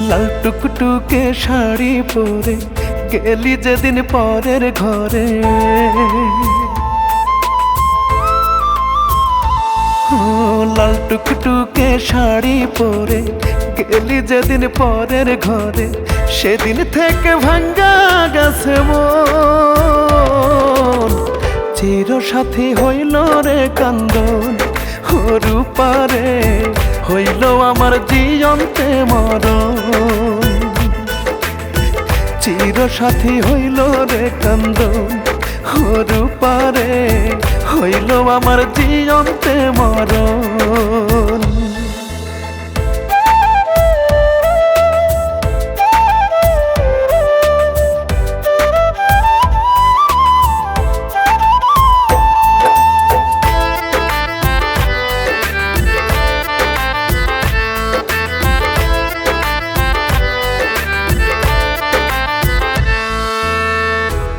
লাল টুকটুকে শাড়ি পরে গেলি যেদিন পরের ঘরে, লাল টুকটুকে শাড়ি পরে গেলি যেদিন পরের ঘরে, সেদিন থেকে ভাঙ্গা গেছে মন। চির সাথী হইল রে কান্দন, রূপারে হইল আমার জীবন্তে মরণ। চির সাথী হইল রে কান্দন, রূপারে হইল আমার জীবন্তে মরণ।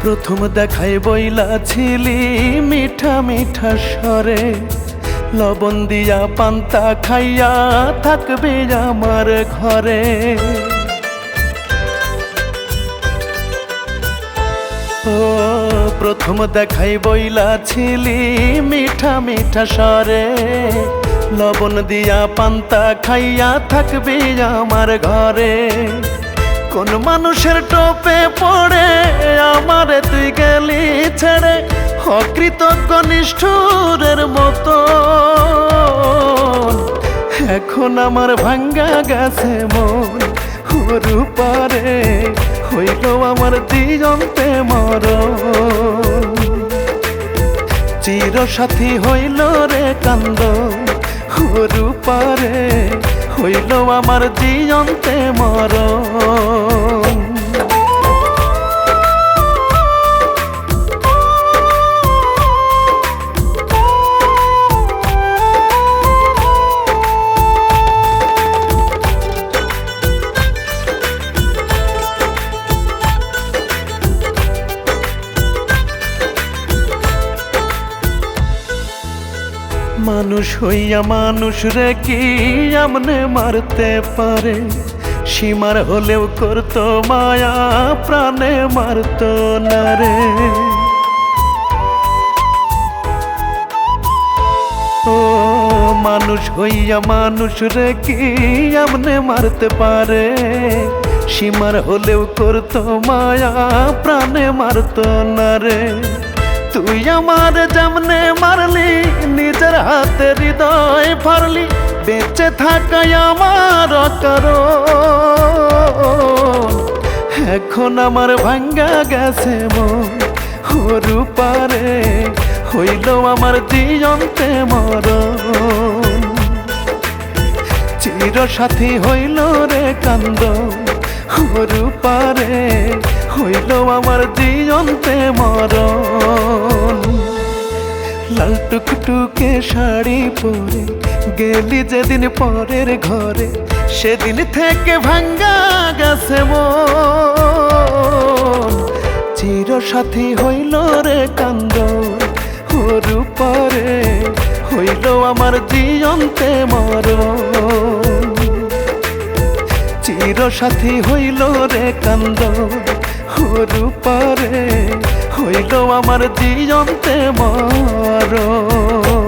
প্রথম দেখায় বইলা ছিলি মিঠা মিঠা স্বরে, লবণ দিয়া পান্তা খাইয়া থাকবে আমার ঘরে। ও প্রথম দেখায় বইলা ছিলি মিঠা মিঠা স্বরে, লবণ দিয়া পান্তা খাইয়া থাকবে আমার ঘরে। কোন মানুষের টোপে পড়ে আমারে তুই গেলি ছেড়ে, অকৃতজ্ঞ নিষ্ঠুরের মতো। এখন আমার ভাঙ্গা গেছে মন, রূপারে হইল আমার জীবন্তে মরণ। চির সাথী হইল রে কান্দন, রূপারে হইল আমার জীবন্তে মরণ। মানুষ হইয়া মানুষ রে কি আমনে মারতে পারে, সীমার হলেও করতো মায়া প্রাণে মারতো না রে। ও মানুষ হইয়া মানুষ রে কি আমনে মারতে পারে, সীমার হলেও করতো মায়া প্রাণে মারতো না রে। তুই আমার যেমনে মারলি নিজের হাতে হৃদয় ফারলি, বেঁচে থাকাই আমার কারণ। এখন আমার ভাঙ্গা গেছে মন, রূপারে হইল আমার জীবন্তে মরণ। চির সাথী হইল রে কান্দন, রূপারে হইল আমার জীবন্তে মরণ। লাল টুকটুকে শাড়ি পরে গেলি যেদিন পরের ঘরে, সেদিন থেকে ভাঙ্গা গেছে মন। চির সাথী হইল রে কান্দন, রূপারে হইল আমার জীবন্তে মরণ। চির সাথী হইল রে কান্দন, রূপারে হইল আমার জীবন্তে মরণ।